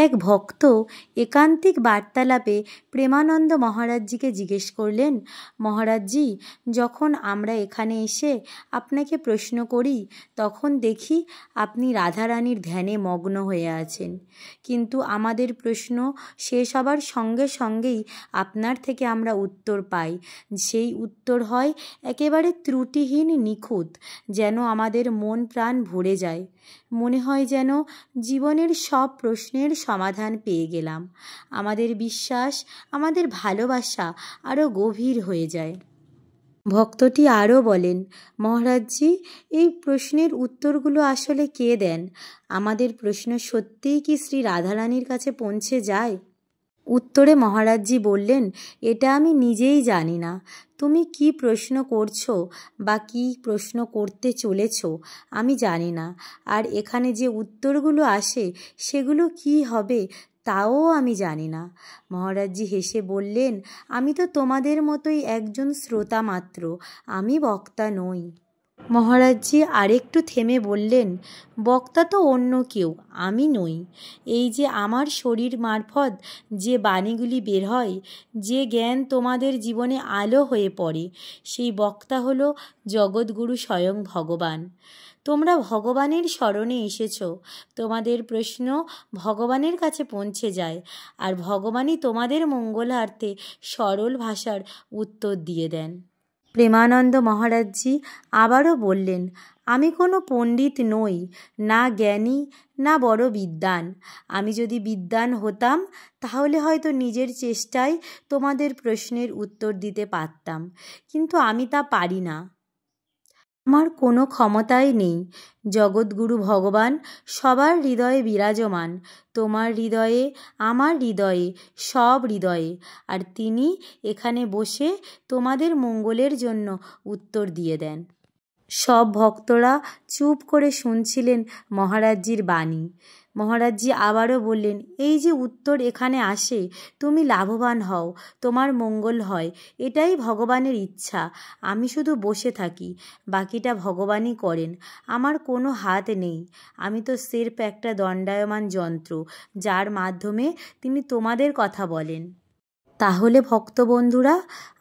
এক ভক্ত একান্তিক বার্তালাপে প্রেমানন্দ মহারাজজিকে জিজ্ঞেস করলেন, মহারাজজি, যখন আমরা এখানে এসে আপনাকে প্রশ্ন করি তখন দেখি আপনি রাধারানীর ধ্যানে মগ্ন হয়ে আছেন, কিন্তু আমাদের প্রশ্ন শেষ হবার সঙ্গে সঙ্গেই আপনার থেকে আমরা উত্তর পাই। সেই উত্তর হয় একেবারে ত্রুটিহীন, নিখুঁত, যেন আমাদের মন প্রাণ ভরে যায়। মনে হয় যেন জীবনের সব প্রশ্নের সমাধান পেয়ে গেলাম। আমাদের বিশ্বাস, আমাদের ভালোবাসা আরও গভীর হয়ে যায়। ভক্তটি আরও বলেন, মহারাজজি, এই প্রশ্নের উত্তরগুলো আসলে কে দেন? আমাদের প্রশ্ন সত্যিই কি শ্রী রাধারানীর কাছে পৌঁছে যায়? উত্তরে মহারাজজি বললেন, এটা আমি নিজেই জানি না। তুমি কি প্রশ্ন করছো বা কি প্রশ্ন করতে চলেছ আমি জানি না। আর এখানে যে উত্তরগুলো আসে সেগুলো কি হবে তাও আমি জানি না। মহারাজজি হেসে বললেন, আমি তো তোমাদের মতোই একজন শ্রোতা মাত্র, আমি বক্তা নই। মহারাজজি আরেকটু থেমে বললেন, বক্তা তো অন্য কেউ, আমি নই। এই যে আমার শরীর মারফত যে বাণীগুলি বের হয়, যে জ্ঞান তোমাদের জীবনে আলো হয়ে পড়ে, সেই বক্তা হলো জগৎগুরু স্বয়ং ভগবান। তোমরা ভগবানের শরণে এসেছ, তোমাদের প্রশ্ন ভগবানের কাছে পৌঁছে যায়, আর ভগবানই তোমাদের মঙ্গলার্থে সরল ভাষার উত্তর দিয়ে দেন। প্রেমানন্দ মহারাজজি আবারও বললেন, আমি কোনো পণ্ডিত নই, না জ্ঞানী, না বড় বিদ্বান। আমি যদি বিদ্বান হতাম তাহলে হয়তো নিজের চেষ্টায় তোমাদের প্রশ্নের উত্তর দিতে পারতাম, কিন্তু আমি তা পারি না। আমার কোনো ক্ষমতাই নেই। জগৎগুরু ভগবান সবার হৃদয়ে বিরাজমান, তোমার হৃদয়ে, আমার হৃদয়ে, সব হৃদয়ে, আর তিনি এখানে বসে তোমাদের মঙ্গলের জন্য উত্তর দিয়ে দেন। সব ভক্তরা চুপ করে শুনছিলেন মহারাজজির বাণী। মহারাজজি আবারও বললেন, এই যে উত্তর এখানে আসে, তুমি লাভবান হও, তোমার মঙ্গল হয়, এটাই ভগবানের ইচ্ছা। আমি শুধু বসে থাকি, বাকিটা ভগবানই করেন। আমার কোনো হাত নেই, আমি তো স্রেফ একটা দণ্ডায়মান যন্ত্র, যার মাধ্যমে তিনি তোমাদের কথা বলেন। তাহলে ভক্তবন্ধুরা,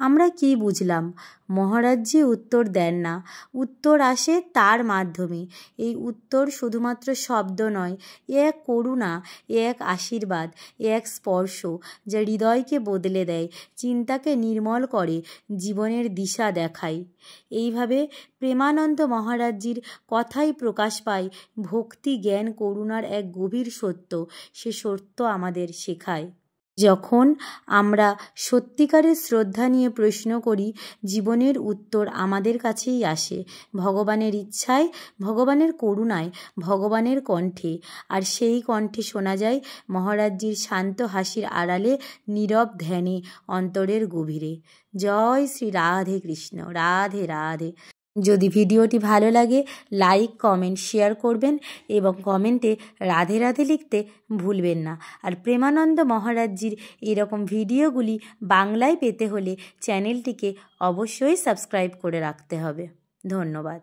আমরা কি বুঝলাম? মহারাজজি উত্তর দেন না, উত্তর আসে তার মাধ্যমে। এই উত্তর শুধুমাত্র শব্দ নয়, এ এক করুণা, এ এক আশীর্বাদ, এ এক স্পর্শ, যা হৃদয়কে বদলে দেয়, চিন্তাকে নির্মল করে, জীবনের দিশা দেখায়। এইভাবে প্রেমানন্দ মহারাজজির কথাই প্রকাশ পায় ভক্তি, জ্ঞান, করুণার এক গভীর সত্য। সে সত্য আমাদের শেখায়। যখন আমরা সত্যিকারের শ্রদ্ধা নিয়ে প্রশ্ন করি, জীবনের উত্তর আমাদের কাছেই আসে, ভগবানের ইচ্ছায়, ভগবানের করুণায়, ভগবানের কণ্ঠে। আর সেই কণ্ঠে শোনা যায় মহারাজজির শান্ত হাসির আড়ালে, নীরব ধ্যানে, অন্তরের গভীরে। জয় শ্রী রাধে কৃষ্ণ। রাধে রাধে। যদি ভিডিওটি ভালো লাগে, লাইক, কমেন্ট, শেয়ার করবেন এবং কমেন্টে রাধে রাধে লিখতে ভুলবেন না। আর প্রেমানন্দ মহারাজজির এরকম ভিডিওগুলি বাংলায় পেতে হলে চ্যানেলটিকে অবশ্যই সাবস্ক্রাইব করে রাখতে হবে। ধন্যবাদ।